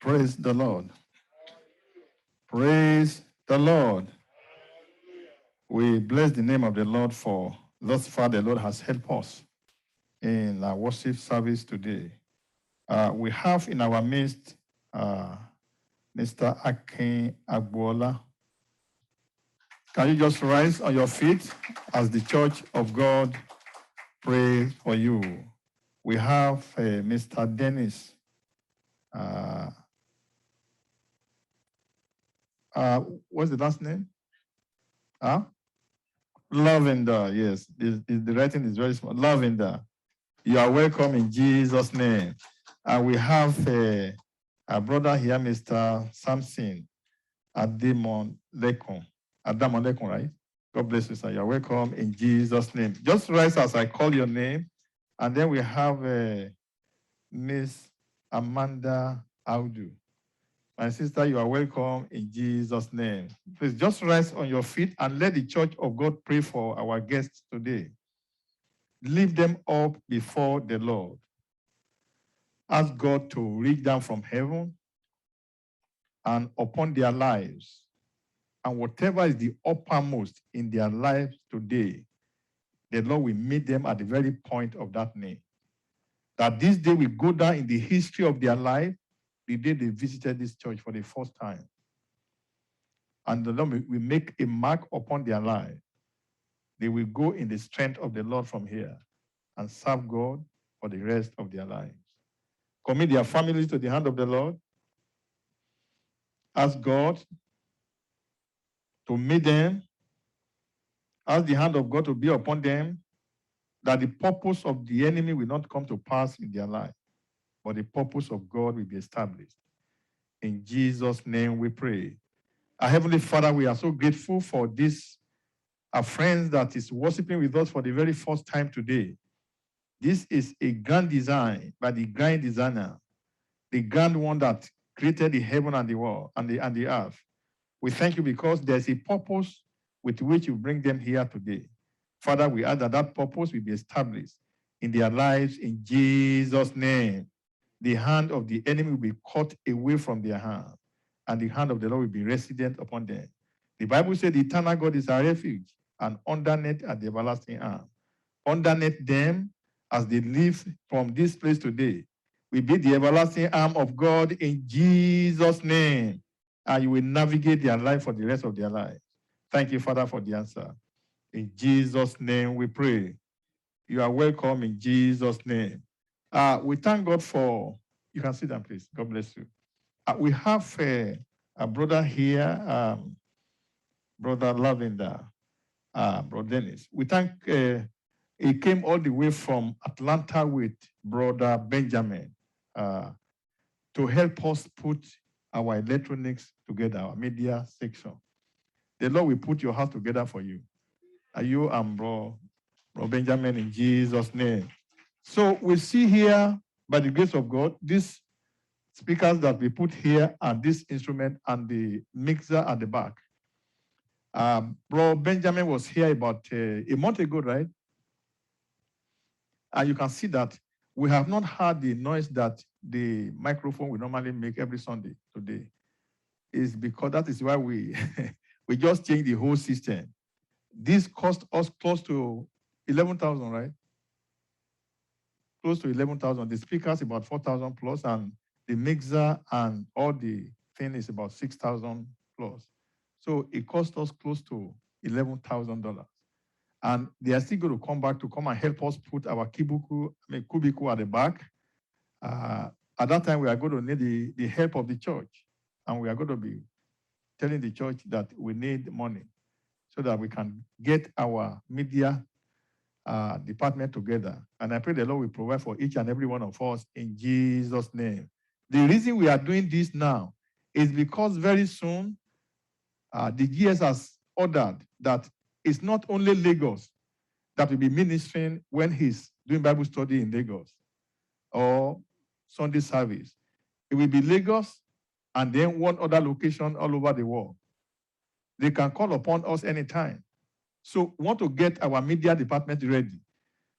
Praise the Lord. Praise the Lord. We bless the name of the Lord for thus far the Lord has helped us in our worship service today. We have in our midst Mr. Akin Agbola. Can you just rise on your feet as the Church of God pray for you? We have Mr. Dennis. What's the last name? Lavender, yes. The writing is very small. Lavender. You are welcome in Jesus' name. And we have a brother here, Mr. Samson Adamon Lekon. Adamon Lekon, right? God bless you, sir. You are welcome in Jesus' name. Just rise as I call your name. And then we have Miss Amanda Audu. My sister, you are welcome in Jesus' name. Please just rise on your feet and let the Church of God pray for our guests today. Lift them up before the Lord. Ask God to reach down from heaven and upon their lives. And whatever is the uppermost in their lives today, the Lord will meet them at the very point of that need. That this day will go down in the history of their life, the day they visited this church for the first time. And the Lord will make a mark upon their life. They will go in the strength of the Lord from here and serve God for the rest of their lives. Commit their families to the hand of the Lord. Ask God to meet them. Ask the hand of God to be upon them, that the purpose of the enemy will not come to pass in their life, but the purpose of God will be established. In Jesus' name we pray. Our Heavenly Father, we are so grateful for this, our friends that is worshiping with us for the very first time today. This is a grand design by the grand designer, the grand one that created the heaven and the world and the earth. We thank you because there's a purpose with which you bring them here today. Father, we ask that that purpose will be established in their lives in Jesus' name. The hand of the enemy will be cut away from their hand, and the hand of the Lord will be resident upon them. The Bible said the eternal God is our refuge, and underneath are the everlasting arm. Underneath them, as they live from this place today, will be the everlasting arm of God in Jesus' name, and you will navigate their life for the rest of their lives. Thank you, Father, for the answer. In Jesus' name we pray. You are welcome in Jesus' name. We thank God for, you can sit down, please. God bless you. We have a brother here, Brother Lavender, Brother Dennis. We thank, he came all the way from Atlanta with Brother Benjamin to help us put our electronics together, our media section. The Lord will put your house together for you. Are you Bro Benjamin in Jesus' name? So we see here, by the grace of God, these speakers that we put here and this instrument and the mixer at the back. Bro Benjamin was here about a month ago, right? And you can see that we have not heard the noise that the microphone will normally make every Sunday today. It's because that is why we we just changed the whole system. This cost us close to 11,000, right? Close to 11,000. The speakers about 4,000 plus, and the mixer and all the thing is about 6,000 plus. So it cost us close to $11,000. And they are still going to come back to come and help us put our cubicle at the back. At that time, we are going to need the help of the church. And we are going to be telling the church that we need money so that we can get our media department together. And I pray the Lord will provide for each and every one of us in Jesus' name. The reason we are doing this now is because very soon the GS has ordered that it's not only Lagos that will be ministering when he's doing Bible study in Lagos or Sunday service. It will be Lagos and then one other location all over the world. They can call upon us anytime. So we want to get our media department ready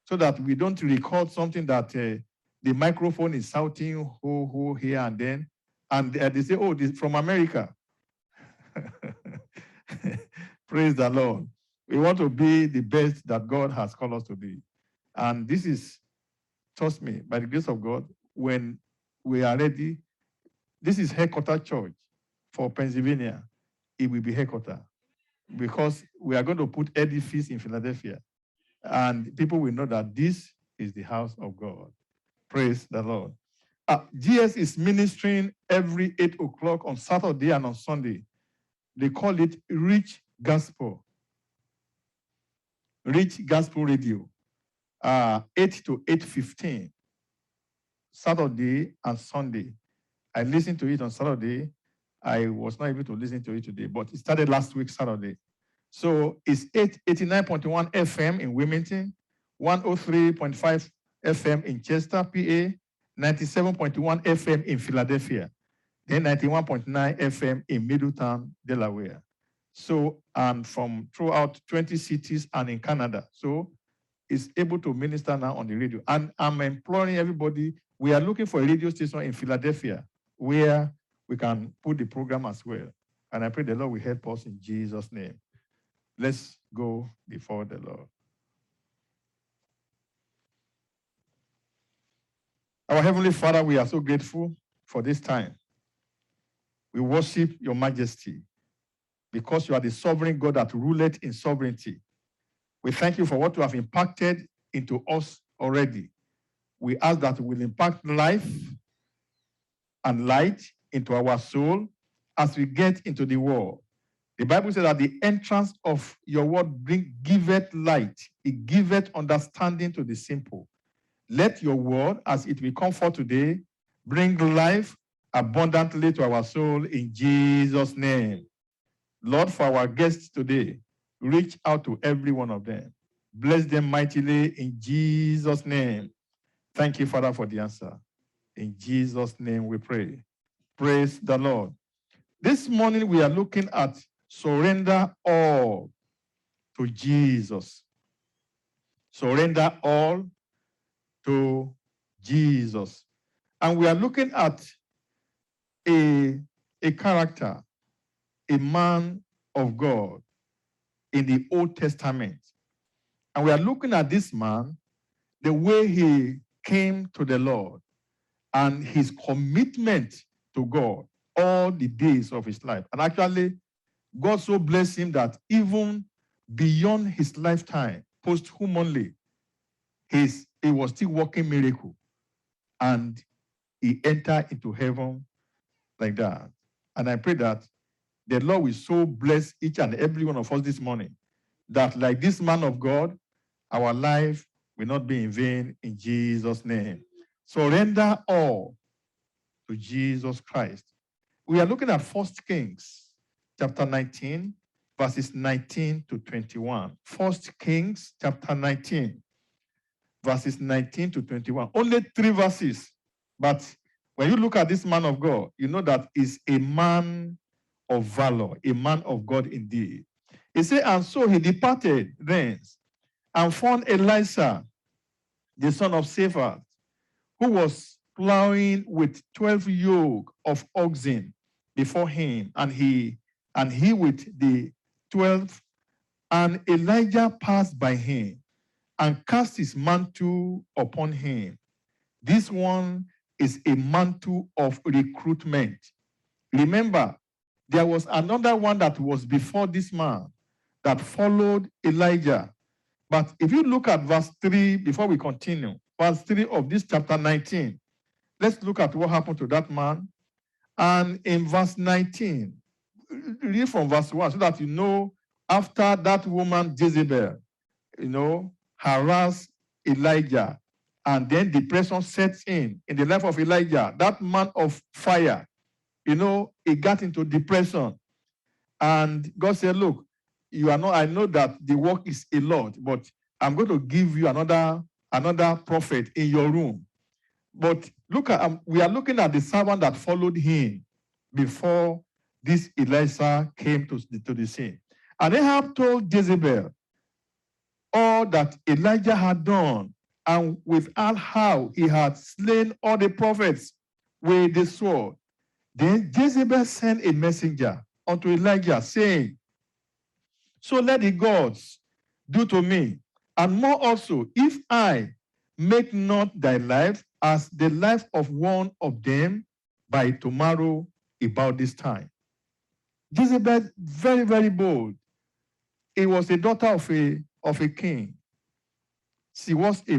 so that we don't record something that the microphone is shouting ho, ho, here and then, And they say, oh, this is from America. Praise the Lord. We want to be the best that God has called us to be. And this is, trust me, by the grace of God, when we are ready, this is headquarter church for Pennsylvania. It will be headquarter because we are going to put edifice in Philadelphia. And people will know that this is the house of God. Praise the Lord. GS is ministering every 8 o'clock on Saturday and on Sunday. They call it Rich Gospel. Rich Gospel Radio. 8 to 8:15. Saturday and Sunday. I listened to it on Saturday. I was not able to listen to it today, but it started last week, Saturday. So it's 89.1 FM in Wilmington, 103.5 FM in Chester, PA, 97.1 FM in Philadelphia, then 91.9 FM in Middletown, Delaware. So, and from throughout 20 cities and in Canada. So, it's able to minister now on the radio. And I'm imploring everybody, we are looking for a radio station in Philadelphia where we can put the program as well. And I pray the Lord will help us in Jesus' name. Let's go before the Lord. Our Heavenly Father, we are so grateful for this time. We worship your majesty because you are the sovereign God that ruleth in sovereignty. We thank you for what you have impacted into us already. We ask that we will impact life and light into our soul as we get into the world. The Bible says that the entrance of your word giveth light. It giveth understanding to the simple. Let your word, as it will come forth today, bring life abundantly to our soul in Jesus' name. Lord, for our guests today, reach out to every one of them. Bless them mightily in Jesus' name. Thank you, Father, for the answer. In Jesus' name we pray. Praise the Lord. This morning we are looking at surrender all to Jesus. Surrender all to Jesus. And we are looking at a character, a man of God in the Old Testament. And we are looking at this man, the way he came to the Lord and his commitment to God all the days of his life. And actually, God so blessed him that even beyond his lifetime, post-humanly, he was still working miracle. And he entered into heaven like that. And I pray that the Lord will so bless each and every one of us this morning that like this man of God, our life will not be in vain in Jesus' name. Surrender all to Jesus Christ. We are looking at 1 Kings chapter 19, verses 19 to 21. 1 Kings chapter 19, verses 19 to 21. Only 3 verses. But when you look at this man of God, you know that he's a man of valor, a man of God indeed. He said, and so he departed thence and found Elisha, the son of Shaphat, who was plowing with 12 yoke of oxen before him, and he with the 12. And Elijah passed by him and cast his mantle upon him. This one is a mantle of recruitment. Remember, there was another one that was before this man that followed Elijah. But if you look at verse 3, before we continue, verse 3 of this chapter 19, let's look at what happened to that man. And in verse 19, read from verse 1 so that you know, after that woman Jezebel, harassed Elijah, and then depression sets in the life of Elijah, that man of fire, he got into depression. And God said, look, you are not, I know that the work is a lot, but I'm going to give you another prophet in your room. But look at, we are looking at the servant that followed him before this Elisha came to the scene. And Ahab told Jezebel all that Elijah had done, and with all how he had slain all the prophets with the sword. Then Jezebel sent a messenger unto Elijah, saying, so let the gods do to me, and more also, if I make not thy life as the life of one of them by tomorrow about this time. Jezebel, very, very bold. It was a daughter of a king. She was a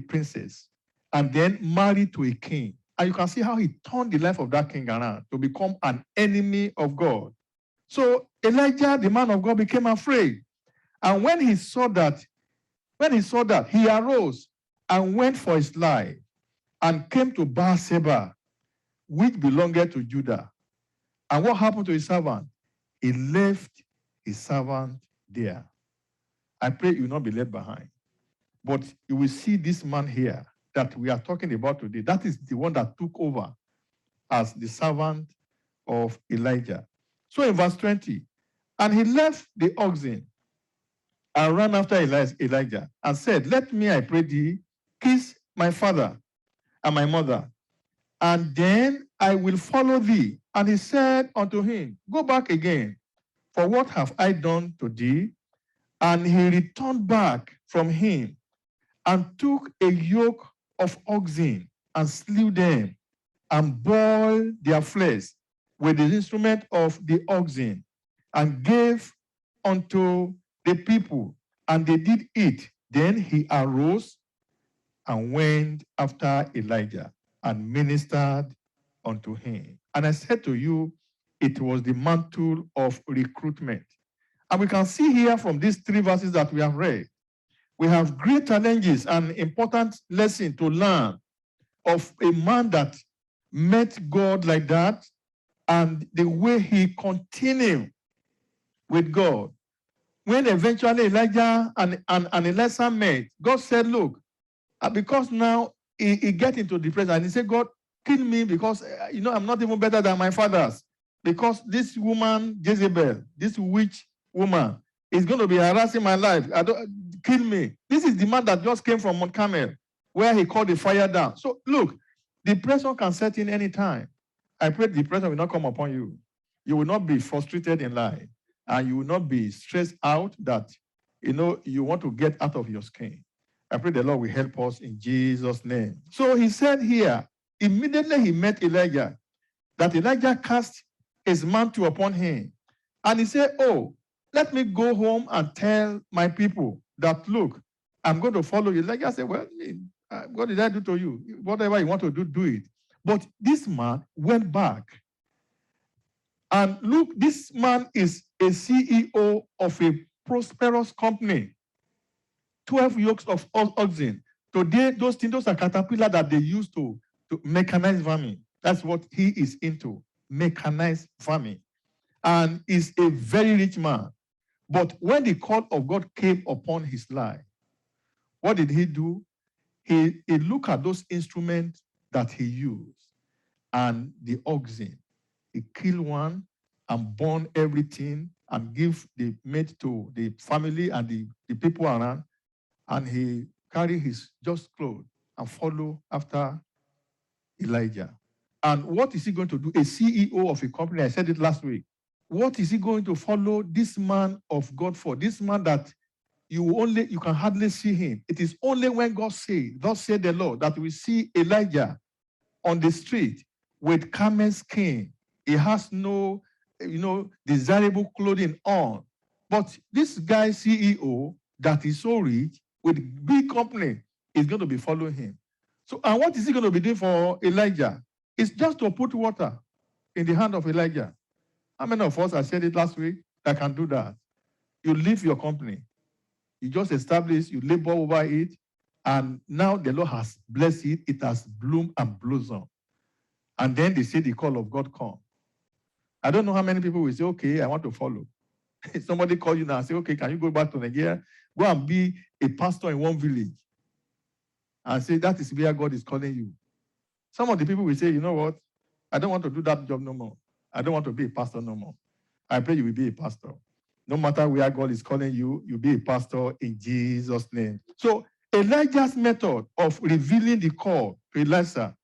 princess, and then married to a king. And you can see how he turned the life of that king around to become an enemy of God. So Elijah, the man of God, became afraid. And when he saw that, he arose and went for his life and came to Bathsheba, which belonged to Judah. And what happened to his servant? He left his servant there. I pray you will not be left behind. But you will see this man here that we are talking about today. That is the one that took over as the servant of Elijah. So in verse 20, and he left the oxen and ran after Elijah and said, let me, I pray thee, kiss my father and my mother, and then I will follow thee. And he said unto him, go back again, for what have I done to thee? And he returned back from him and took a yoke of oxen and slew them and boiled their flesh with the instrument of the oxen and gave unto the people, and they did eat. Then he arose and went after Elijah and ministered unto him. And I said to you, it was the mantle of recruitment. And we can see here from these 3 verses that we have read, we have great challenges and important lesson to learn of a man that met God like that and the way he continued with God. When eventually Elijah and Elisha met, God said, look, because now he get into depression and he said, God, kill me because, I'm not even better than my fathers. Because this woman, Jezebel, this witch woman, is going to be harassing my life. Kill me. This is the man that just came from Mount Carmel, where he called the fire down. So look, depression can set in any time. I pray depression will not come upon you. You will not be frustrated in life, and you will not be stressed out that, you want to get out of your skin. I pray the Lord will help us in Jesus' name. So he said here, immediately he met Elijah, that Elijah cast his mantle upon him. And he said, oh, let me go home and tell my people that, look, I'm going to follow you. Elijah said, well, what did I do to you? Whatever you want to do, do it. But this man went back. And look, this man is a CEO of a prosperous company. 12 yokes of oxen. Today, those are caterpillars that they use to mechanize farming. That's what he is into, mechanized farming. And is a very rich man. But when the call of God came upon his life, what did he do? He looked at those instruments that he used and the oxen. He killed one and burned everything and give the meat to the family and the people around. And he carried his just clothes and follow after Elijah. And what is he going to do? A CEO of a company, I said it last week. What is he going to follow this man of God for? This man that you can hardly see him. It is only when God says, thus said the Lord, that we see Elijah on the street with camel skin. He has no, desirable clothing on. But this guy CEO that is so rich with big company is going to be following him. So, and what is he going to be doing for Elijah? It's just to put water in the hand of Elijah. How many of us, I said it last week, that can do that? You leave your company. You just establish, you labor over it, and now the Lord has blessed it. It has bloomed and blossomed. And then they say the call of God come. I don't know how many people will say, okay, I want to follow. Somebody call you now and say, okay, can you go back to Nigeria? Go and be a pastor in one village. And say, that is where God is calling you. Some of the people will say, you know what? I don't want to do that job no more. I don't want to be a pastor no more. I pray you will be a pastor. No matter where God is calling you, you'll be a pastor in Jesus' name. So Elijah's method of revealing the call to Elisha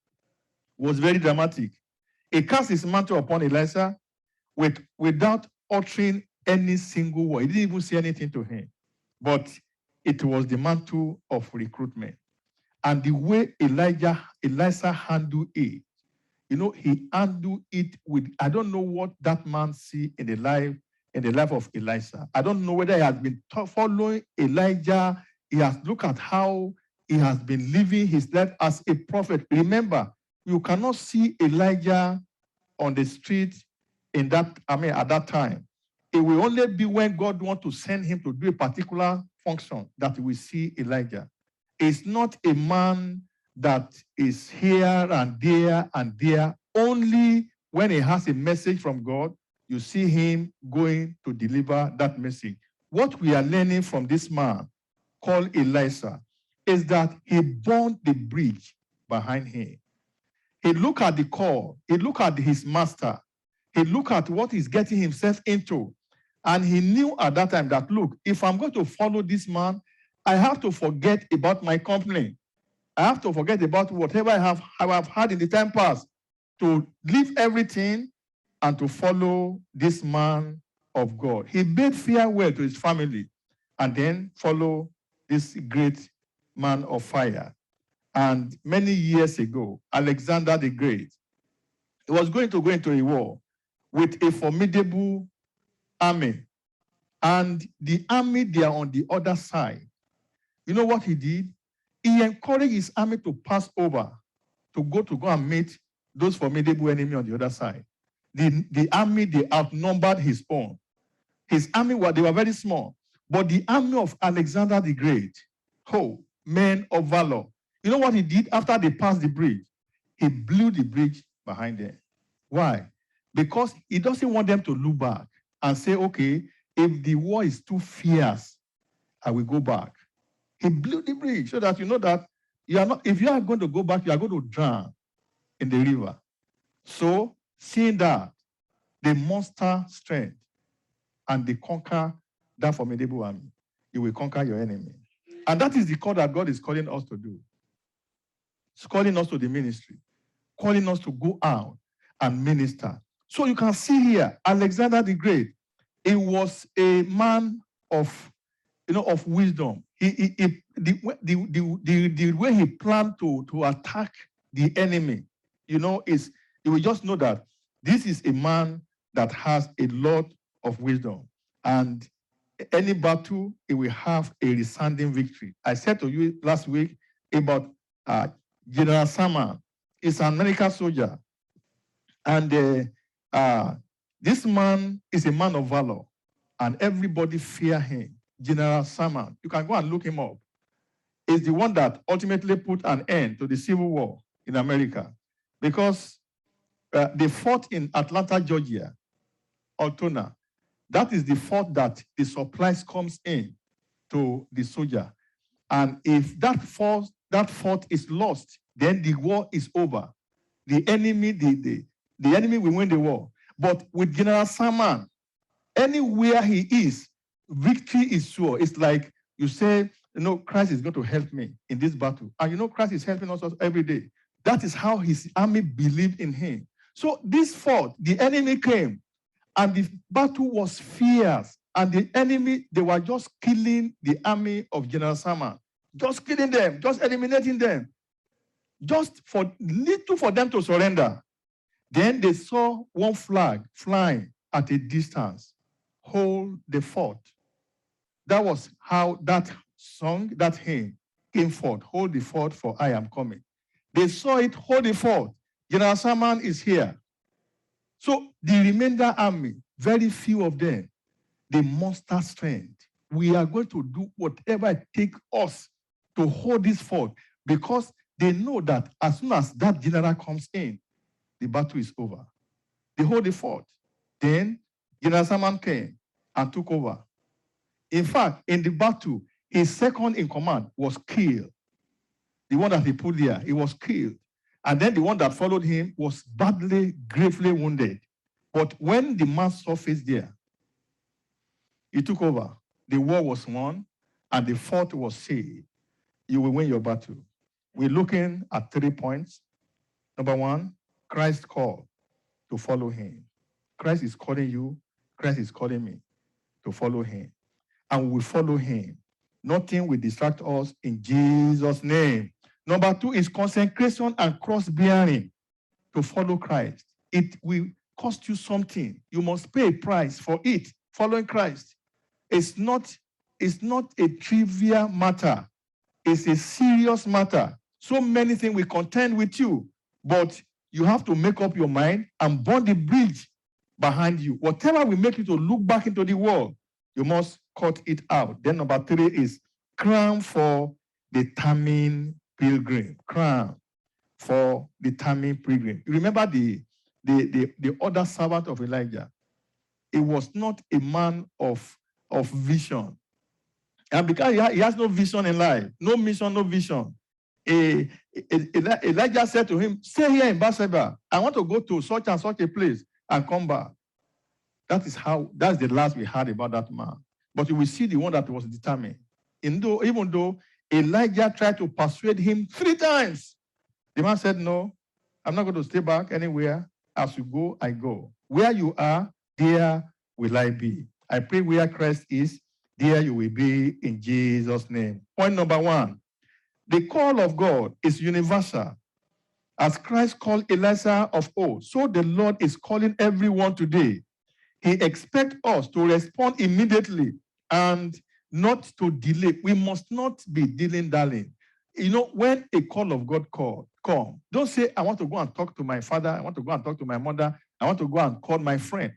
was very dramatic. He cast his mantle upon Elisha without uttering any single word. He didn't even say anything to him. But it was the mantle of recruitment. And the way Elisha handled it, he handled it with, I don't know what that man see in the life of Elisha. I don't know whether he has been following Elijah. He has looked at how he has been living his life as a prophet. Remember, you cannot see Elijah on the street at that time. It will only be when God wants to send him to do a particular function that we see Elijah. It's not a man that is here and there and there. Only when he has a message from God, you see him going to deliver that message. What we are learning from this man called Elisha is that he burned the bridge behind him. He looked at the call. He looked at his master. He looked at what he's getting himself into. And he knew at that time that, look, if I'm going to follow this man, I have to forget about my company. I have to forget about whatever I have had in the time past, to leave everything and to follow this man of God. He bade farewell to his family and then follow this great man of fire. And many years ago, Alexander the Great, he was going to go into a war with a formidable army. And the army there on the other side, you know what he did? He encouraged his army to pass over, to go and meet those formidable enemy on the other side. The army, they outnumbered his own. His army, they were very small. But the army of Alexander the Great, men of valor. You know what he did after they passed the bridge? He blew the bridge behind them. Why? Because he doesn't want them to look back and say, okay, if the war is too fierce, I will go back. He blew the bridge so that you know that if you are going to go back, you are going to drown in the river. So, seeing that, they muster strength and they conquer that formidable army. You will conquer your enemy. And that is the call that God is calling us to do. He's calling us to the ministry, calling us to go out and minister. So you can see here, Alexander the Great, he was a man of wisdom. The way he planned to attack the enemy, is you will just know that this is a man that has a lot of wisdom. And any battle, it will have a resounding victory. I said to you last week about General Sama. He's an American soldier. And this man is a man of valor. And everybody fear him. General Sama. You can go and look him up. Is the one that ultimately put an end to the Civil War in America. Because they fought in Atlanta, Georgia, Altona. That is the fort that the supplies comes in to the soldier. And if that fort is lost, then the war is over. The enemy, the enemy will win the war. But with General Sama, anywhere he is, victory is sure. It's like you say, Christ is going to help me in this battle. And Christ is helping us every day. That is how his army believed in him. So this fort, the enemy came, and the battle was fierce. And the enemy, they were just killing the army of General Sama. Just killing them, just eliminating them. Just for little for them to surrender. Then they saw one flag flying at a distance. Hold the fort. That was how that song, that hymn came forth. Hold the fort, for I am coming. They saw it, hold the fort. General Sama is here. So the remainder army, very few of them, they muster strength. We are going to do whatever it takes us to hold this fort, because they know that as soon as that general comes in, the battle is over. They hold the fort. Then General Sama came and took over. In fact, in the battle, his second in command was killed. The one that he put there, he was killed. And then the one that followed him was badly, gravely wounded. But when the man surfaced there, he took over. The war was won, and the fort was saved. You will win your battle. We're looking at 3 points. Number one, Christ's call. to follow him. Christ is calling you. Christ is calling me to follow him. And we follow him. Nothing will distract us in Jesus' name. Number 2 is consecration and cross-bearing to follow Christ. It will cost you something. You must pay a price for it, following Christ. It's not a trivial matter. It's a serious matter. So many things will contend with you, but you have to make up your mind and burn the bridge behind you. Whatever will make you to look back into the world, you must cut it out. Then number 3 is crown for the determined pilgrim. Crown for the determined pilgrim. You remember the other servant of Elijah. It was not a man of vision. And because he has no vision in life, no mission, no vision, Elijah said to him, stay here in Bathsheba. I want to go to such and such a place and come back. That's the last we heard about that man. But you will see the one that was determined. Even though Elijah tried to persuade him 3 times, the man said, no, I'm not going to stay back anywhere. As you go, I go. Where you are, there will I be. I pray where Christ is, there you will be in Jesus' name. Point number 1, the call of God is universal. As Christ called Elisha of old, so the Lord is calling everyone today. He expects us to respond immediately and not to delay. We must not be dilly-dallying. You know, when a call of God come, don't say, I want to go and talk to my father, I want to go and talk to my mother, I want to go and call my friend.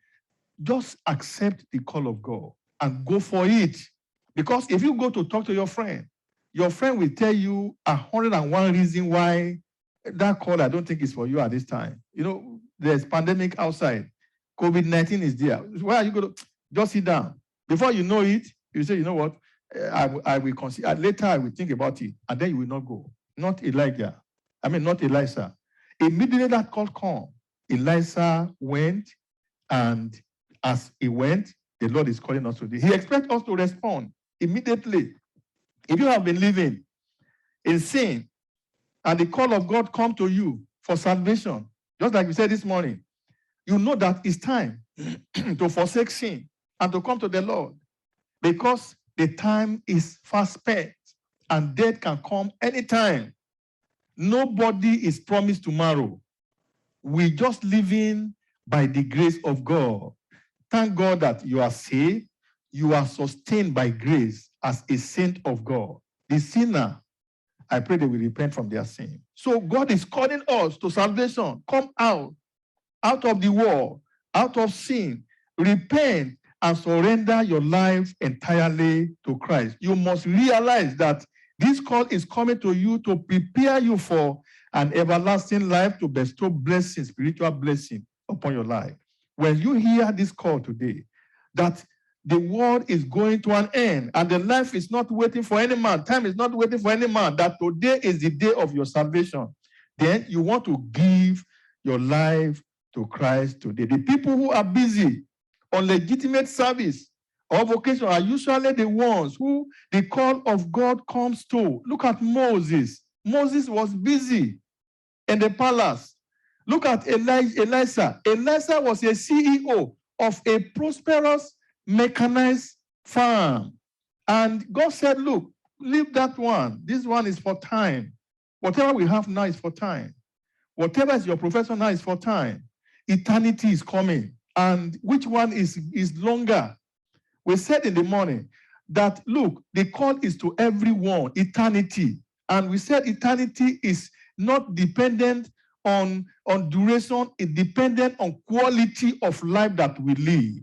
Just accept the call of God and go for it. Because if you go to talk to your friend will tell you 101 reasons why that call I don't think is for you at this time. You know, there's pandemic outside. COVID-19 is there. Why are you going to just sit down? Before you know it, you say, you know what, I will consider, later I will think about it, and then you will not go. Not Elisha. Immediately that call came, Elisha went, and as he went, the Lord is calling us today. He expects us to respond immediately. If you have been living in sin, and the call of God come to you for salvation, just like we said this morning, you know that it's time to forsake sin and to come to the Lord, because the time is fast spent and death can come anytime. Nobody is promised tomorrow. We just living by the grace of God. Thank God that you are saved. You are sustained by grace as a saint of God. The sinner, I pray they will repent from their sin. So God is calling us to salvation. Come out of the world, out of sin. Repent and surrender your life entirely to Christ. You must realize that this call is coming to you to prepare you for an everlasting life, to bestow blessings, spiritual blessing upon your life. When you hear this call today, that the world is going to an end and the life is not waiting for any man, time is not waiting for any man, that today is the day of your salvation, then you want to give your life to Christ today. The people who are busy on legitimate service or vocation are usually the ones who the call of God comes to. Look at Moses. Moses was busy in the palace. Look at Elisha. Elisha was a CEO of a prosperous mechanized farm. And God said, look, leave that one. This one is for time. Whatever we have now is for time. Whatever is your profession now is for time. Eternity is coming. And which one is longer? We said in the morning that, look, the call is to everyone, eternity. And we said eternity is not dependent on duration, it's dependent on quality of life that we live.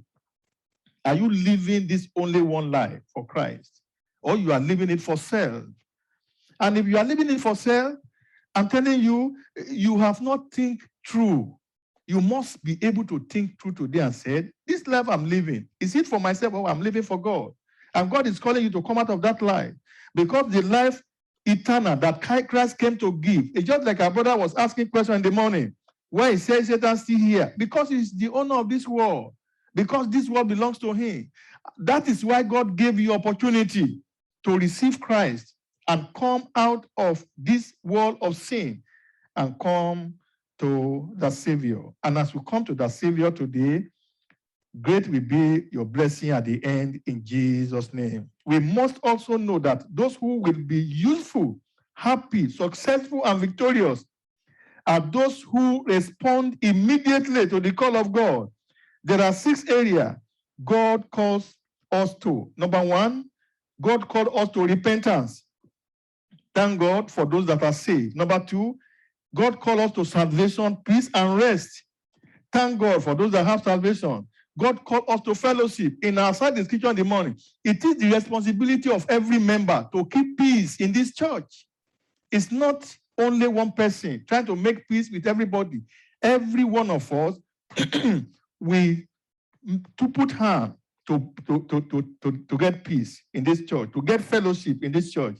Are you living this only one life for Christ? Or you are living it for self? And if you are living it for self, I'm telling you, you have not think through. You must be able to think through today and say, this life I'm living, is it for myself or I'm living for God? And God is calling you to come out of that life. Because the life eternal that Christ came to give, it's just like our brother was asking question in the morning, why he says Satan still here? Because he's the owner of this world. Because this world belongs to him. That is why God gave you opportunity to receive Christ and come out of this world of sin and come to the Savior. And as we come to the Savior today, great will be your blessing at the end in Jesus' name. We must also know that those who will be useful, happy, successful, and victorious are those who respond immediately to the call of God. There are 6 areas God calls us to. Number 1, God called us to repentance. Thank God for those that are saved. Number 2, God called us to salvation, peace, and rest. Thank God for those that have salvation. God called us to fellowship. In our side scripture in the morning, it is the responsibility of every member to keep peace in this church. It's not only one person trying to make peace with everybody. Every one of us, we to put hand to get peace in this church, to get fellowship in this church,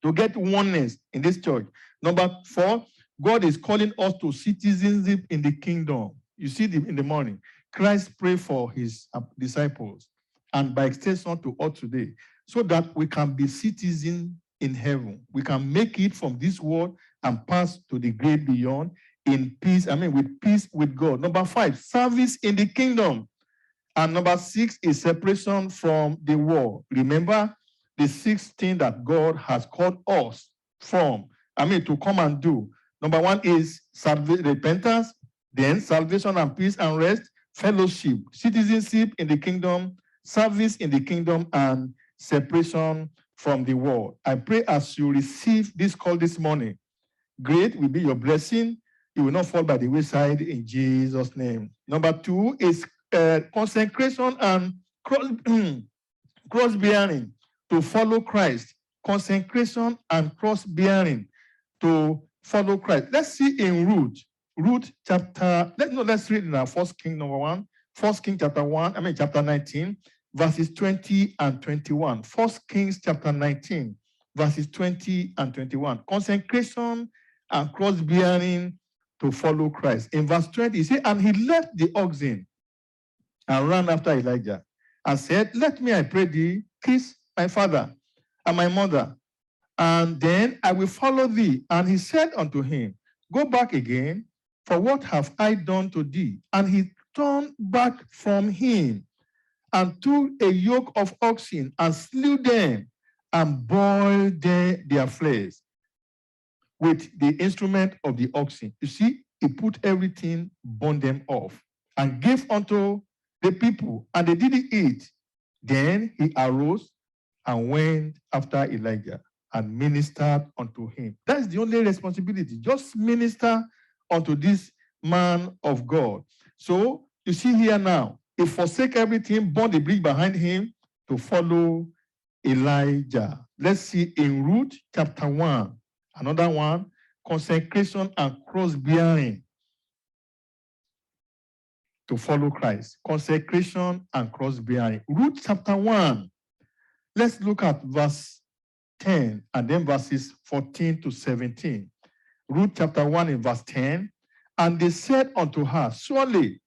to get oneness in this church. Number 4, God is calling us to citizenship in the kingdom. You see in the morning, Christ prayed for his disciples and by extension to us today, so that we can be citizens in heaven. We can make it from this world and pass to the great beyond in peace, with peace with God. Number 5, service in the kingdom. And number 6 is separation from the world. Remember the 6 things that God has called us from, to come and do. Number 1 is repentance, then salvation and peace and rest, fellowship, citizenship in the kingdom, service in the kingdom, and separation from the world. I pray as you receive this call this morning, great will be your blessing. You will not fall by the wayside in Jesus' name. Number 2 is consecration and cross-bearing to follow Christ. Consecration and cross-bearing to follow Christ. Let's see in Ruth chapter, let's read in our First King number 1. First King chapter 19, verses 20 and 21. First Kings chapter 19, verses 20 and 21. Consecration and cross-bearing to follow Christ. In verse 20, he said, and he left the oxen and ran after Elijah and said, let me, I pray thee, kiss my father and my mother, and then I will follow thee. And he said unto him, go back again, for what have I done to thee? And he turned back from him and took a yoke of oxen and slew them and boiled their flesh with the instrument of the oxen. You see, he put everything, burned them off, and gave unto the people, and they did eat. Then he arose and went after Elijah and ministered unto him. That's the only responsibility. Just minister unto this man of God. So you see here now, he forsake everything, burned the bridge behind him to follow Elijah. Let's see in Ruth chapter 1. Another one, consecration and cross-bearing to follow Christ. Consecration and cross-bearing. Ruth chapter 1. Let's look at verse 10 and then verses 14 to 17. Ruth chapter 1 in verse 10. And they said unto her, surely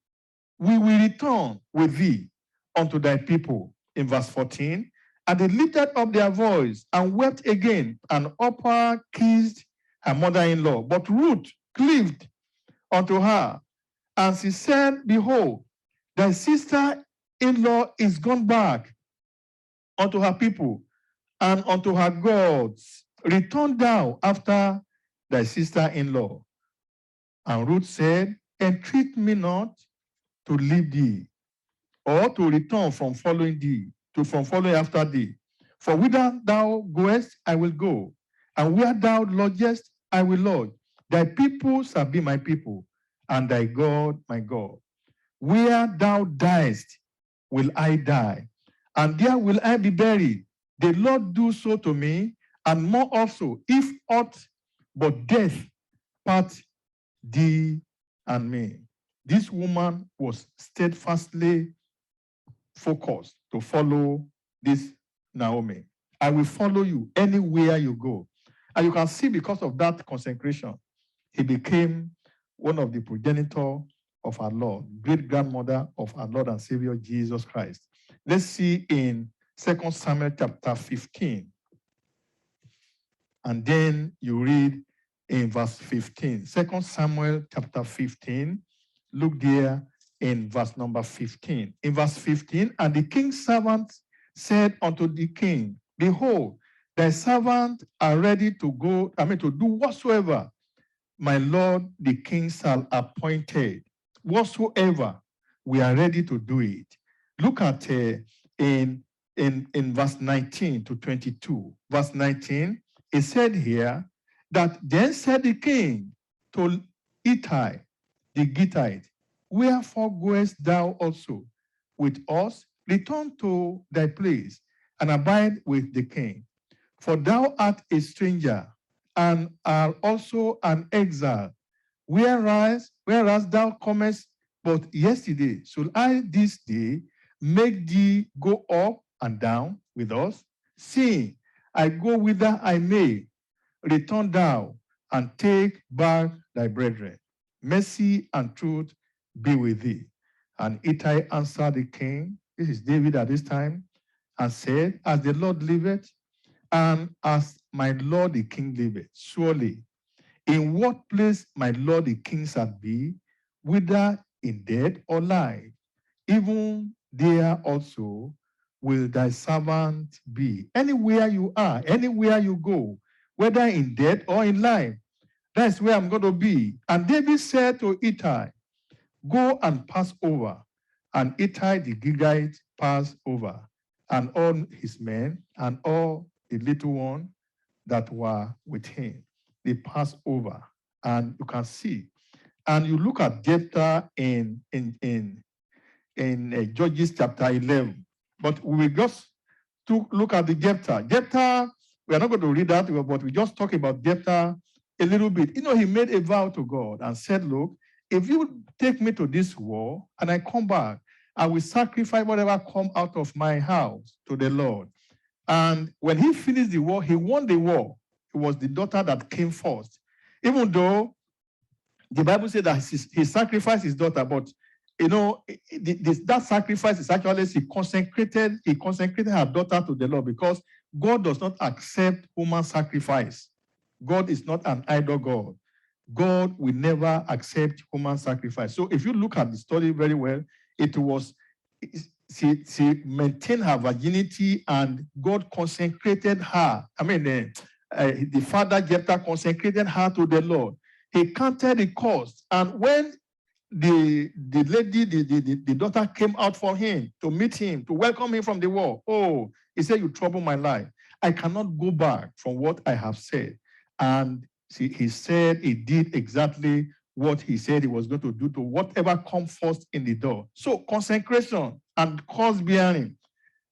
we will return with thee unto thy people. In verse 14. And they lifted up their voice and wept again, and Orpah kissed her mother-in-law. But Ruth cleaved unto her, and she said, behold, thy sister-in-law is gone back unto her people and unto her gods. Return thou after thy sister-in-law. And Ruth said, entreat me not to leave thee, or to return from following thee, from following after thee. For whither thou goest, I will go, and where thou lodgest, I will lodge. Thy people shall be my people, and thy God my God. Where thou diest, will I die, and there will I be buried. The Lord do so to me, and more also, if aught but death part thee and me. This woman was steadfastly focused to follow this Naomi. I will follow you anywhere you go. And you can see because of that consecration, he became one of the progenitor of our Lord, great-grandmother of our Lord and Savior Jesus Christ. Let's see in 2 Samuel chapter 15. And then you read in verse 15. 2 Samuel chapter 15. Look there in verse number 15. In verse 15, and the king's servant said unto the king, behold, thy servant are ready to go, to do whatsoever my lord the king shall appointed. Whatsoever, we are ready to do it. Look at in verse 19 to 22. Verse 19, it said here that then said the king to Ittai the Gittite, wherefore goest thou also with us? Return to thy place and abide with the king. For thou art a stranger and art also an exile, whereas thou comest but yesterday. Should I this day make thee go up and down with us? See, I go whither I may. Return thou and take back thy brethren. Mercy and truth be with thee. And Ittai answered the king, this is David at this time, and said, as the Lord liveth, and as my lord the king liveth, surely in what place my lord the king shall be, whether in death or life, even there also will thy servant be. Anywhere you are, anywhere you go, whether in death or in life, that's where I'm going to be. And David said to Ittai, go and pass over. And Ittai the Gittite passed over, and all his men, and all the little one that were with him. They passed over. And you can see. And you look at Jephthah in Judges chapter 11. But we will just look at the Jephthah. Jephthah, we are not going to read that, but we just talk about Jephthah a little bit. You know, he made a vow to God and said, look, if you take me to this war and I come back, I will sacrifice whatever come out of my house to the Lord. And when he finished the war, he won the war. It was the daughter that came first. Even though the Bible said that he sacrificed his daughter, but you know, that sacrifice is actually he consecrated her daughter to the Lord, because God does not accept human sacrifice. God is not an idol God. God will never accept human sacrifice. So if you look at the story very well, it was she maintained her virginity and God consecrated her. The father Jephthah consecrated her to the Lord. He counted the cost, and when the lady, the daughter came out for him to meet him, to welcome him from the war. Oh, he said, you trouble my life. I cannot go back from what I have said. And he said he did exactly what he said he was going to do to whatever comes first in the door. So consecration and cost bearing.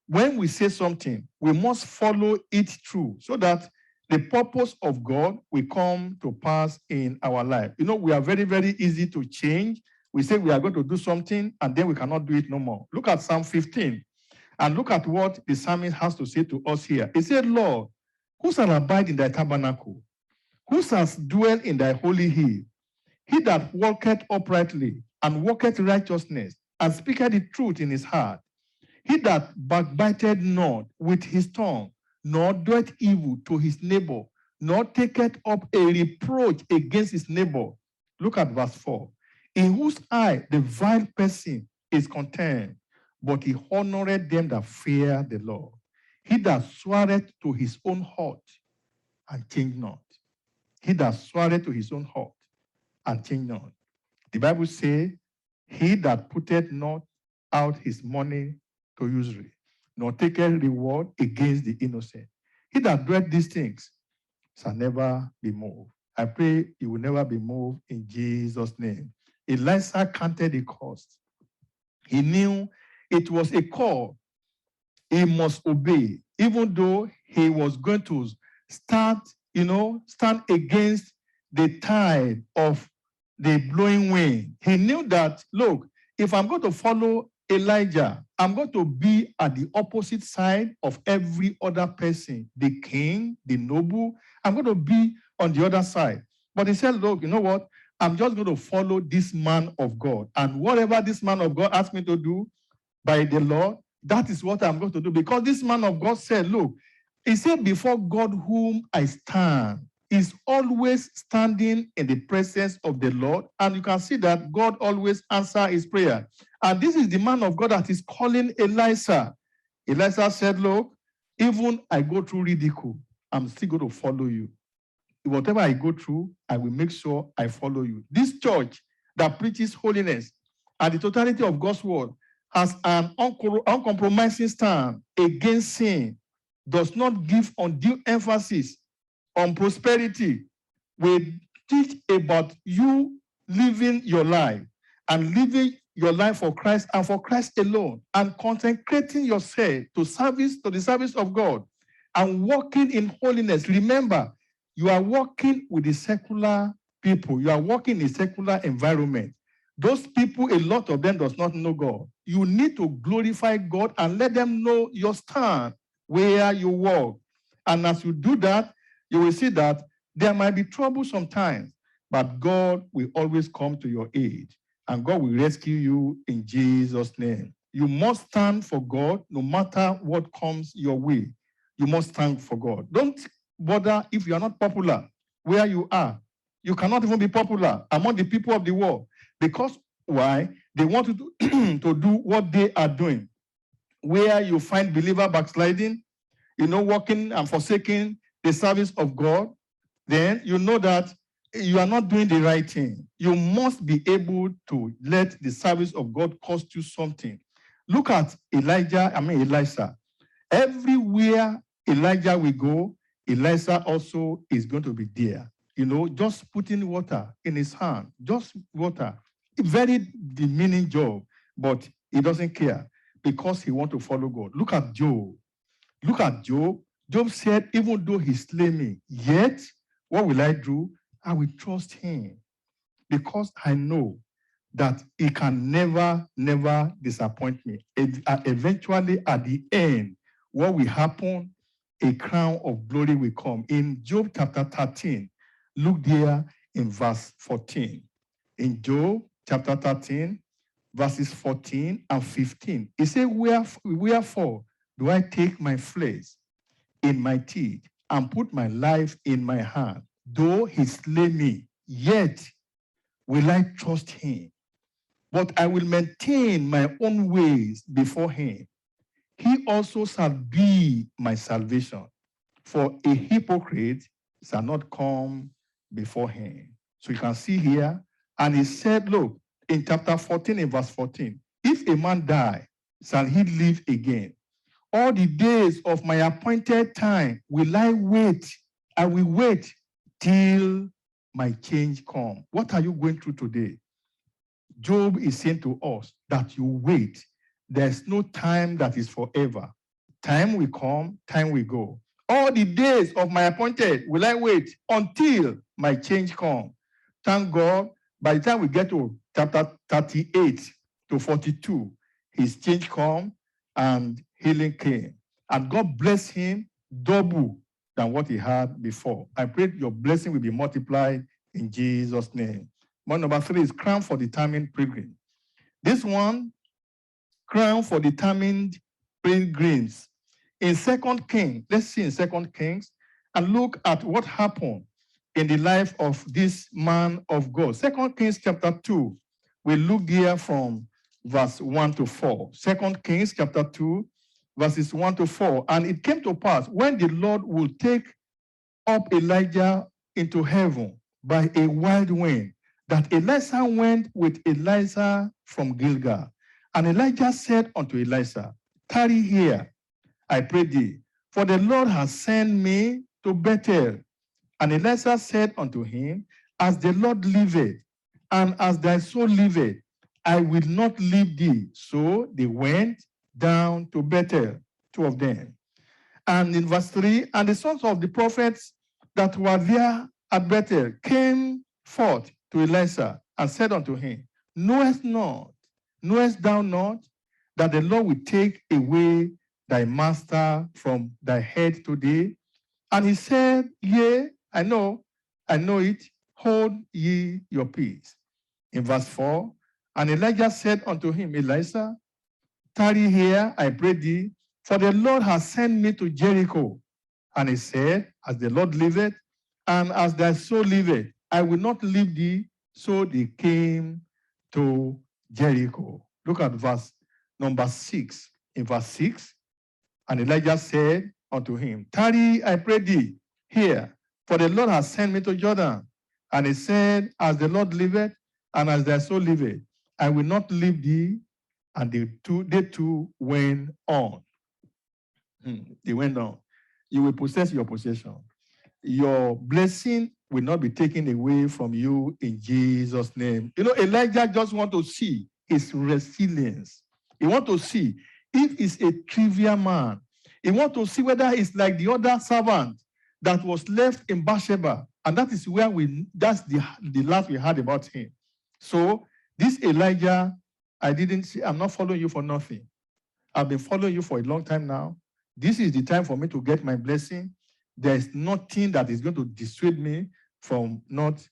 When we say something, we must follow it through so that the purpose of God will come to pass in our life. You know, we are very, very easy to change. We say we are going to do something and then we cannot do it no more. Look at Psalm 15 and look at what the psalmist has to say to us here. He said, Lord, who shall abide in thy tabernacle? Who shall dwell in thy holy hill? He that walketh uprightly and walketh righteousness and speaketh the truth in his heart. He that backbiteth not with his tongue, nor doeth evil to his neighbor, nor taketh up a reproach against his neighbor. Look at verse 4. In whose eye the vile person is contemned, but he honoreth them that fear the Lord. He that sweareth to his own heart and change not. He that sweareth to his own heart and change not. The Bible says, he that putteth not out his money to usury, nor taketh reward against the innocent. He that doeth these things shall never be moved. I pray you will never be moved in Jesus' name. Elisha counted the cost. He knew it was a call he must obey, even though he was going to stand against the tide of the blowing wind. He knew that, look, if I'm going to follow Elijah, I'm going to be at the opposite side of every other person, the king, the noble. I'm going to be on the other side. But he said, look, you know what? I'm just going to follow this man of God. And whatever this man of God asked me to do by the Lord, that is what I'm going to do. Because this man of God said, look, he said, before God whom I stand, is always standing in the presence of the Lord. And you can see that God always answers his prayer. And this is the man of God that is calling Elisha. Elisha said, look, even I go through ridicule, I'm still going to follow you. Whatever I go through, I will make sure I follow you. This church that preaches holiness and the totality of God's word has an uncompromising stand against sin, does not give undue emphasis on prosperity. We teach about you living your life and living your life for Christ and for Christ alone, and consecrating yourself to the service of God and walking in holiness. Remember, you are working with the secular people. You are working in a secular environment. Those people, a lot of them does not know God. You need to glorify God and let them know your stand where you walk. And as you do that, you will see that there might be trouble sometimes, but God will always come to your aid, and God will rescue you in Jesus' name. You must stand for God no matter what comes your way. You must stand for God. Don't bother if you are not popular where you are. You cannot even be popular among the people of the world. Because why? They want you to do what they are doing. Where you find believer backsliding, walking and forsaking the service of God, then you know that you are not doing the right thing. You must be able to let the service of God cost you something. Look at Elisha. Everywhere Elijah will go, Elisha also is going to be there. Just putting water in his hand, just water. A very demeaning job, but he doesn't care because he wants to follow God. Look at Job. Look at Job. Job said, even though he slay me, yet what will I do? I will trust him because I know that he can never disappoint me. Eventually, at the end, what will happen? A crown of glory will come. In Job chapter 13, look there in verse 14. In Job chapter 13, verses 14 and 15, it says, wherefore do I take my flesh in my teeth and put my life in my hand? Though he slay me, yet will I trust him. But I will maintain my own ways before him. He also shall be my salvation. For a hypocrite shall not come before him. So you can see here, and he said, look, in chapter 14, in verse 14, if a man die, shall he live again? All the days of my appointed time will I wait. I will wait till my change come. What are you going through today? Job is saying to us that you wait. There's no time that is forever. Time will come, time will go. All the days of my appointed will I wait until my change come. Thank God, by the time we get to chapter 38 to 42, his change come and healing came. And God bless him double than what he had before. I pray your blessing will be multiplied in Jesus' name. One number 3 is crown for determined pilgrim. This one, crown for determined pilgrims. In 2 Kings, let's see in 2 Kings and look at what happened in the life of this man of God. 2 Kings chapter 2, we look there from verse 1 to 4. 2 Kings chapter 2, verses 1 to 4. And it came to pass when the Lord would take up Elijah into heaven by a wild wind, that Elisha went with Elijah from Gilgal. And Elijah said unto Elisha, tarry here, I pray thee, for the Lord has sent me to Bethel. And Elisha said unto him, as the Lord liveth, and as thy soul liveth, I will not leave thee. So they went down to Bethel, 2 of them. And in verse 3, and the sons of the prophets that were there at Bethel came forth to Elisha and said unto him, knowest thou not that the Lord will take away thy master from thy head today? And he said, yea, I know it, hold ye your peace. In verse 4, and Elijah said unto him, Elisha, tarry here, I pray thee, for the Lord has sent me to Jericho. And he said, as the Lord liveth, and as thy soul liveth, I will not leave thee. So they came to Jericho. Look at verse number 6. In verse 6, and Elijah said unto him, tarry, I pray thee, here, for the Lord has sent me to Jordan. And he said, as the Lord liveth, and as thy soul liveth, I will not leave thee. And they two went on. They went on. You will possess your possession. Your blessing will not be taken away from you in Jesus' name. You know, Elijah just want to see his resilience. He want to see if he's a trivial man. He want to see whether he's like the other servant that was left in Bathsheba. And that is where that's the last we heard about him. So this Elijah, I'm not following you for nothing. I've been following you for a long time now. This is the time for me to get my blessing. There is nothing that is going to dissuade me from not,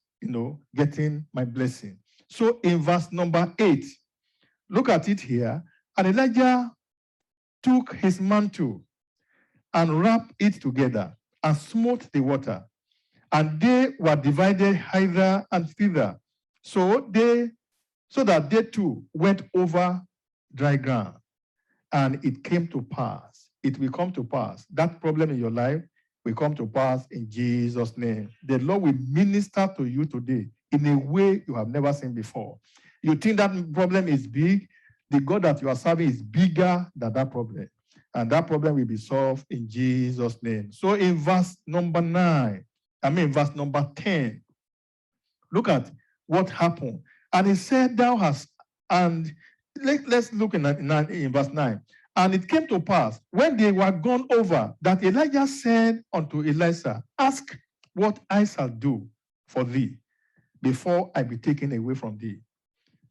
getting my blessing. So in verse number 8, look at it here. And Elijah took his mantle and wrapped it together and smote the water. And they were divided hither and thither. So that they too went over dry ground. And it came to pass. It will come to pass. That problem in your life will come to pass in Jesus' name. The Lord will minister to you today in a way you have never seen before. You think that problem is big. The God that you are serving is bigger than that problem. And that problem will be solved in Jesus' name. So in verse number 10, look at what happened. And he said, let's look in verse 9. And it came to pass, when they were gone over, that Elijah said unto Elisha, ask what I shall do for thee before I be taken away from thee.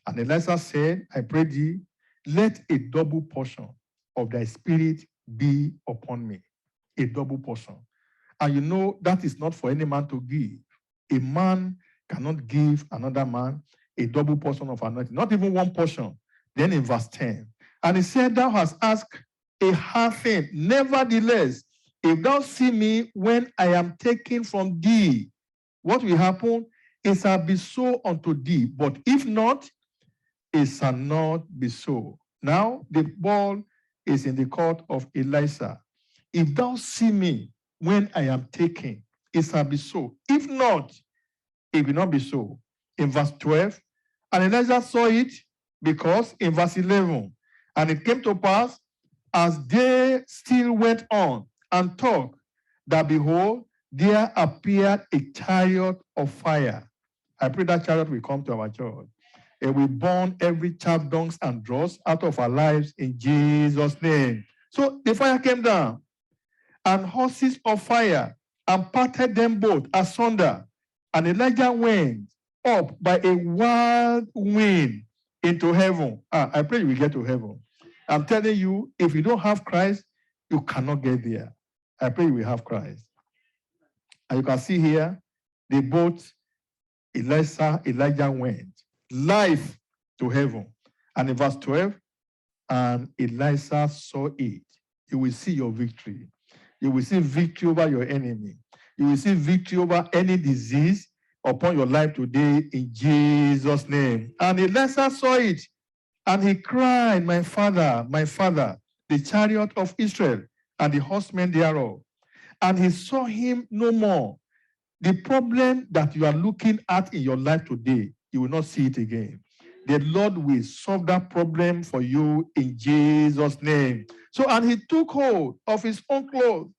And Elisha said, I pray thee, let a double portion of thy spirit be upon me. A double portion. And that is not for any man to give. A man cannot give another man a double portion of anointing, not even one portion. Then in verse 10, and he said, thou hast asked a hard thing. Nevertheless, if thou see me when I am taken from thee, what will happen? It shall be so unto thee. But if not, it shall not be so. Now, the ball is in the court of Elisha. If thou see me when I am taken, it shall be so. If not, it will not be so. In verse 12, and Elijah saw it, because in verse 11, and it came to pass, as they still went on and talked, that behold, there appeared a chariot of fire. I pray that chariot will come to our church. It will burn every chaff, dunks, and dross out of our lives in Jesus' name. So the fire came down, and horses of fire, and parted them both asunder. And Elijah went up by a wild wind into heaven. I pray you will get to heaven. I'm telling you, if you don't have Christ, you cannot get there. I pray you will have Christ. And you can see here, they both, Elijah went live to heaven. And in verse 12, and Elisha saw it. You will see your victory. You will see victory over your enemy. You will see victory over any disease upon your life today in Jesus' name. And Elisha saw it, and he cried, my father, the chariot of Israel, and the horsemen thereof. And he saw him no more. The problem that you are looking at in your life today, you will not see it again. The Lord will solve that problem for you in Jesus' name. So, and he took hold of his own clothes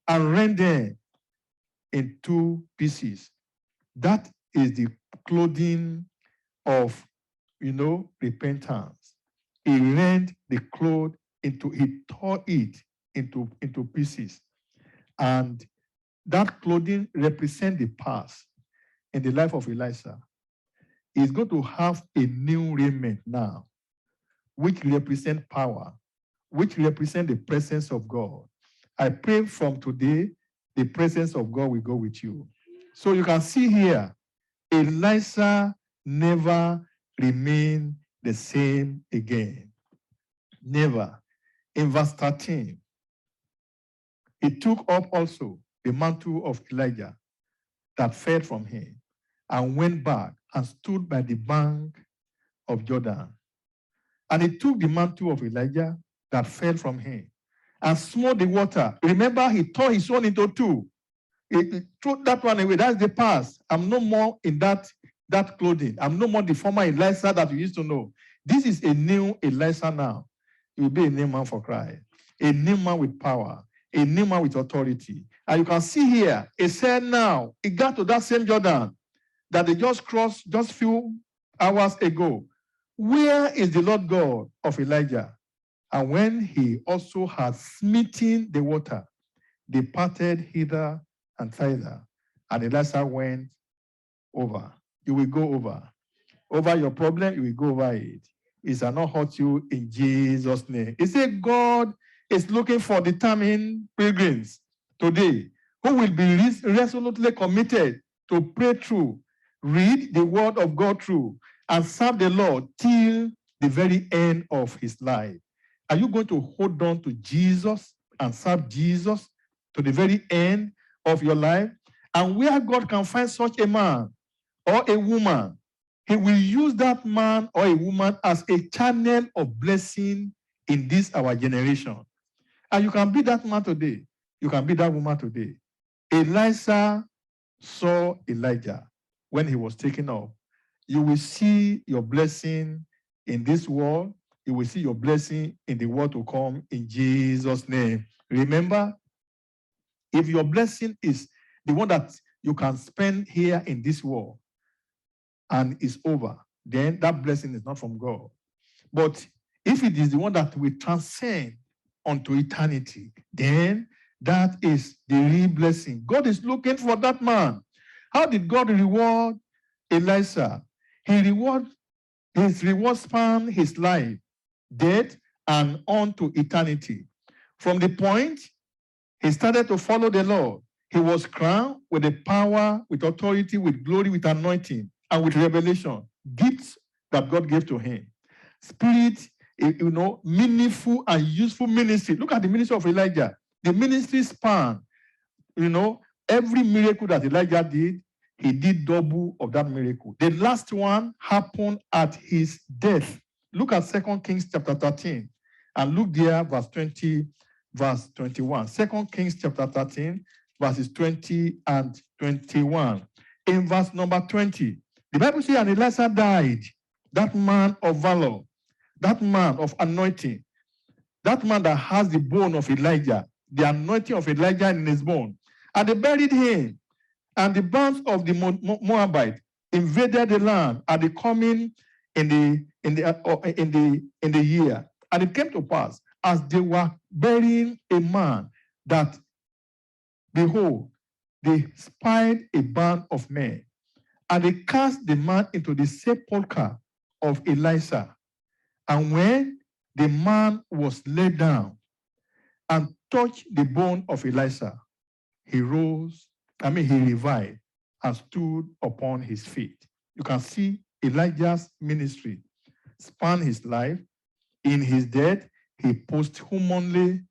and rent them in 2 pieces. That is the clothing of, repentance. He rent the cloth he tore it into pieces. And that clothing represents the past in the life of Elisha. He's going to have a new raiment now, which represents power, which represents the presence of God. I pray from today, the presence of God will go with you. So you can see here, Elisha never remained the same again. Never. In verse 13, he took up also the mantle of Elijah that fell from him, and went back and stood by the bank of Jordan. And he took the mantle of Elijah that fell from him and smote the water. Remember, he tore his own into two. He threw that one away. That's the past. I'm no more in that clothing. I'm no more the former Elisha that you used to know. This is a new Elisha now. He will be a new man for Christ, a new man with power, a new man with authority. And you can see here, it said now, it got to that same Jordan that they just crossed just few hours ago. Where is the Lord God of Elijah? And when he also had smitten the water, they parted hither and thither, and Elisha went over. You will go over. Over your problem, you will go over it. It shall not hurt you in Jesus' name. He said God is looking for determined pilgrims today who will be resolutely committed to pray through, read the word of God through, and serve the Lord till the very end of his life. Are you going to hold on to Jesus and serve Jesus to the very end of your life? And where God can find such a man or a woman, he will use that man or a woman as a channel of blessing in this our generation. And you can be that man today. You can be that woman today. Elisha saw Elijah when he was taken up. You will see your blessing in this world. You will see your blessing in the world to come in Jesus' name. Remember, if your blessing is the one that you can spend here in this world and is over, then that blessing is not from God. But if it is the one that will transcend unto eternity, then that is the real blessing. God is looking for that man. How did God reward Elisha? His reward span his life, death, and on to eternity. From the point he started to follow the Lord, he was crowned with the power, with authority, with glory, with anointing, and with revelation, gifts that God gave to him. Spirit, meaningful and useful ministry. Look at the ministry of Elijah. The ministry span, every miracle that Elijah did, he did double of that miracle. The last one happened at his death. Look at 2 Kings chapter 13 and look there, verse 20, verse 21. 2 Kings chapter 13, verses 20 and 21. In verse number 20, the Bible says, and Elisha died, that man of valor, that man of anointing, that man that has the bone of Elijah, the anointing of Elijah in his bone. And they buried him. And the bands of the Moabite invaded the land at the coming in the year. And it came to pass, as they were burying a man, that behold, they spied a band of men, and they cast the man into the sepulchre of Elisha. And when the man was laid down and touched the bone of Elisha, he revived and stood upon his feet. You can see Elijah's ministry span his life. In his death, he posthumously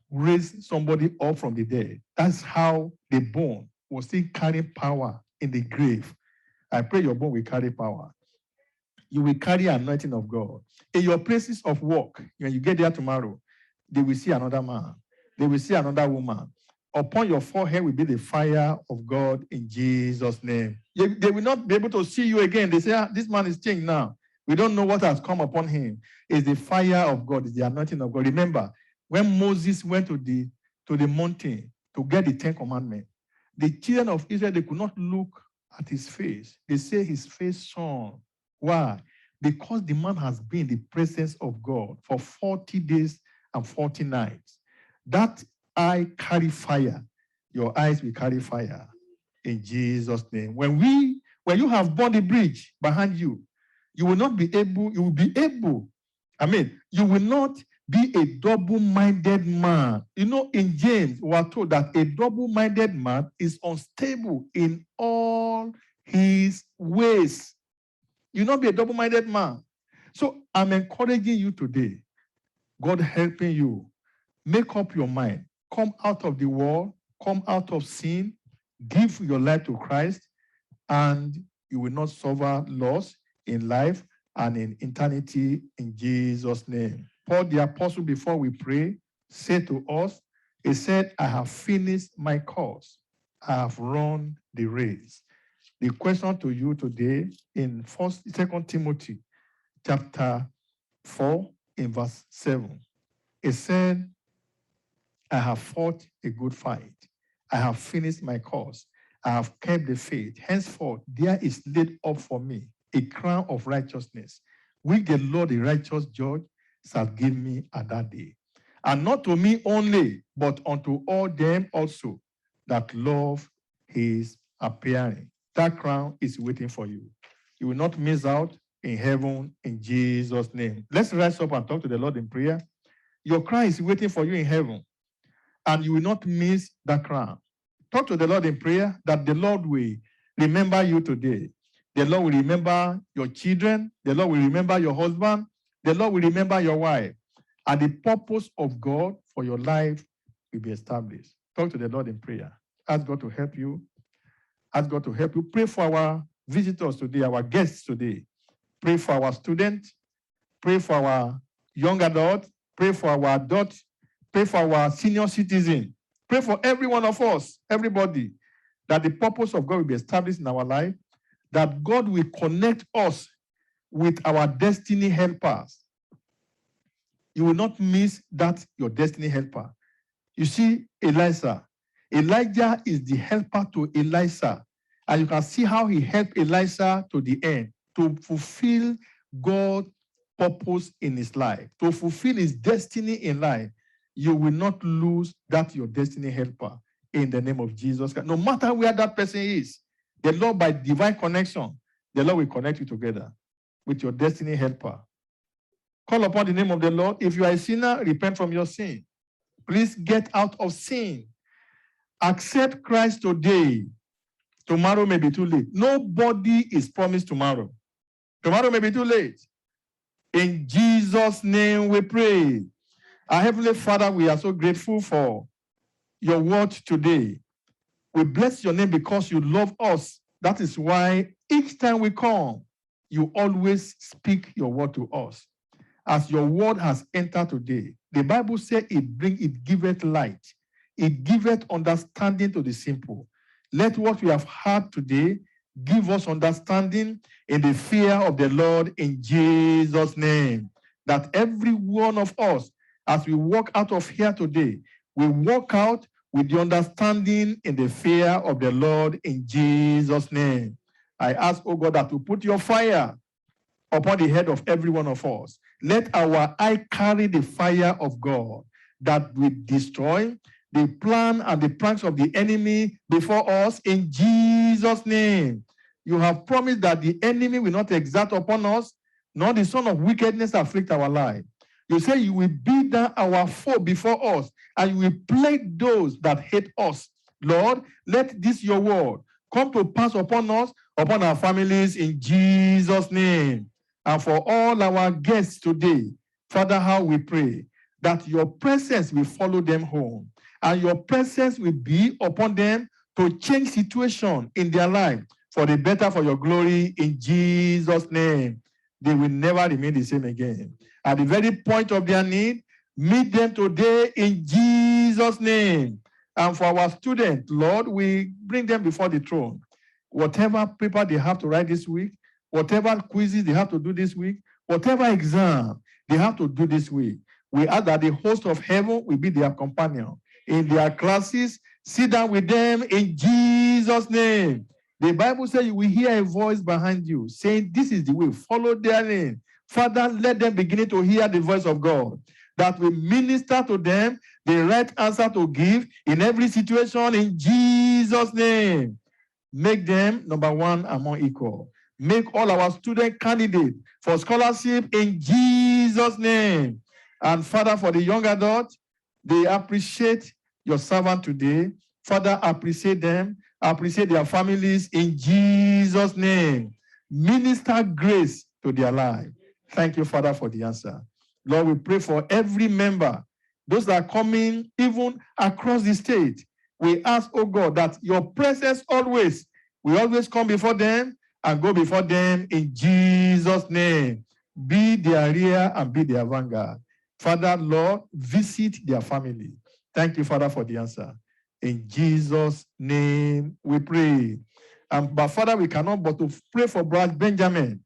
raised somebody up from the dead. That's how the bone was still carrying power in the grave. I pray your bone will carry power. You will carry anointing of God. In your places of work, when you get there tomorrow, they will see another man. They will see another woman. Upon your forehead will be the fire of God in Jesus' name. They will not be able to see you again. They say, this man is changed now. We don't know what has come upon him. It's the fire of God. It's the anointing of God. Remember, when Moses went to the mountain to get the 10 Commandments, the children of Israel, they could not look at his face. They say his face shone. Why? Because the man has been in the presence of God for 40 days and 40 nights. That eye carry fire. Your eyes will carry fire in Jesus' name. When you have burned the bridge behind you, you will not be able, you will not be a double-minded man. In James, we are told that a double-minded man is unstable in all his ways. You will not be a double-minded man. So I'm encouraging you today, God helping you, make up your mind. Come out of the world, come out of sin, Give your life to Christ, and you will not suffer loss in life and in eternity in Jesus' name. Paul the apostle, before we pray, said to us, he said, I have finished my course. I have run the race. The question to you today in 2 Timothy chapter 4 in verse 7, it said, I have fought a good fight. I have finished my course. I have kept the faith. Henceforth, there is laid up for me a crown of righteousness, which the Lord, the righteous judge, shall give me at that day. And not to me only, but unto all them also that love his appearing. That crown is waiting for you. You will not miss out in heaven in Jesus' name. Let's rise up and talk to the Lord in prayer. Your crown is waiting for you in heaven, and you will not miss that crown. Talk to the Lord in prayer that the Lord will remember you today. The Lord will remember your children. The Lord will remember your husband. The Lord will remember your wife. And the purpose of God for your life will be established. Talk to the Lord in prayer. Ask God to help you. Ask God to help you. Pray for our visitors today, our guests today. Pray for our students. Pray for our young adults. Pray for our adults. Pray for our senior citizen. Pray for every one of us, everybody, that the purpose of God will be established in our life, that God will connect us with our destiny helpers. You will not miss that, your destiny helper. You see, Elijah is the helper to Elisha. And you can see how he helped Elisha to the end, to fulfill God's purpose in his life, to fulfill his destiny in life. You will not lose that, your destiny helper, in the name of Jesus Christ. No matter where that person is, the Lord, by divine connection, the Lord will connect you together with your destiny helper. Call upon the name of the Lord. If you are a sinner, repent from your sin. Please get out of sin. Accept Christ today. Tomorrow may be too late. Nobody is promised tomorrow. Tomorrow may be too late. In Jesus' name we pray. Our Heavenly Father, we are so grateful for your word today. We bless your name because you love us. That is why each time we come, you always speak your word to us. As your word has entered today, the Bible says it giveth light. It giveth understanding to the simple. Let what we have heard today give us understanding in the fear of the Lord in Jesus' name. That every one of us, as we walk out of here today, we walk out with the understanding in the fear of the Lord in Jesus' name. I ask, oh God, that to put your fire upon the head of every one of us. Let our eye carry the fire of God that will destroy the plan and the pranks of the enemy before us in Jesus' name. You have promised that the enemy will not exert upon us, nor the son of wickedness afflict our life. You say you will beat down our foe before us, and you will plague those that hate us. Lord, let this your word come to pass upon us, upon our families in Jesus' name. And for all our guests today, Father, how we pray that your presence will follow them home, and your presence will be upon them to change situation in their life for the better, for your glory in Jesus' name. They will never remain the same again. At the very point of their need, meet them today in Jesus' name. And for our students, Lord, we bring them before the throne. Whatever paper they have to write this week, whatever quizzes they have to do this week, whatever exam they have to do this week, we ask that the host of heaven will be their companion in their classes. Sit down with them in Jesus' name. The Bible says you will hear a voice behind you saying, this is the way, follow their name. Father, let them begin to hear the voice of God, that will minister to them the right answer to give in every situation in Jesus' name. Make them number one among equal. Make all our student candidates for scholarship in Jesus' name. And Father, for the young adults, they appreciate your servant today. Father, appreciate them, appreciate their families in Jesus' name. Minister grace to their life. Thank you, Father, for the answer. Lord, we pray for every member, those that are coming even across the state. We ask, oh God, that your presence always will always come before them and go before them in Jesus' name. Be their rear and be their vanguard. Father, Lord, visit their family. Thank you, Father, for the answer. In Jesus' name we pray. But Father, we cannot but to pray for Brother Benjamin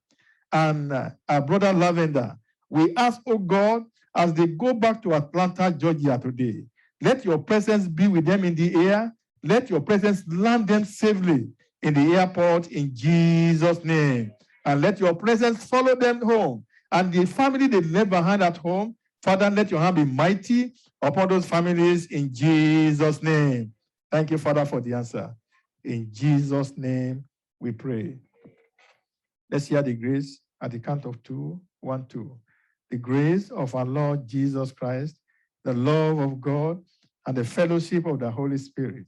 and our brother Lavender. We ask, oh God, as they go back to Atlanta, Georgia today, let your presence be with them in the air. Let your presence land them safely in the airport in Jesus' name. And let your presence follow them home. And the family they left behind at home, Father, let your hand be mighty upon those families in Jesus' name. Thank you, Father, for the answer. In Jesus' name we pray. Let's hear the grace at the count of 2. 1, 2. The grace of our Lord Jesus Christ, the love of God, and the fellowship of the Holy Spirit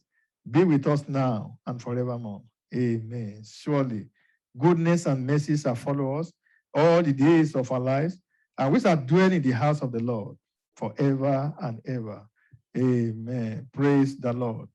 be with us now and forevermore. Amen. Surely, goodness and mercy shall follow us all the days of our lives, and we shall dwell in the house of the Lord forever and ever. Amen. Praise the Lord.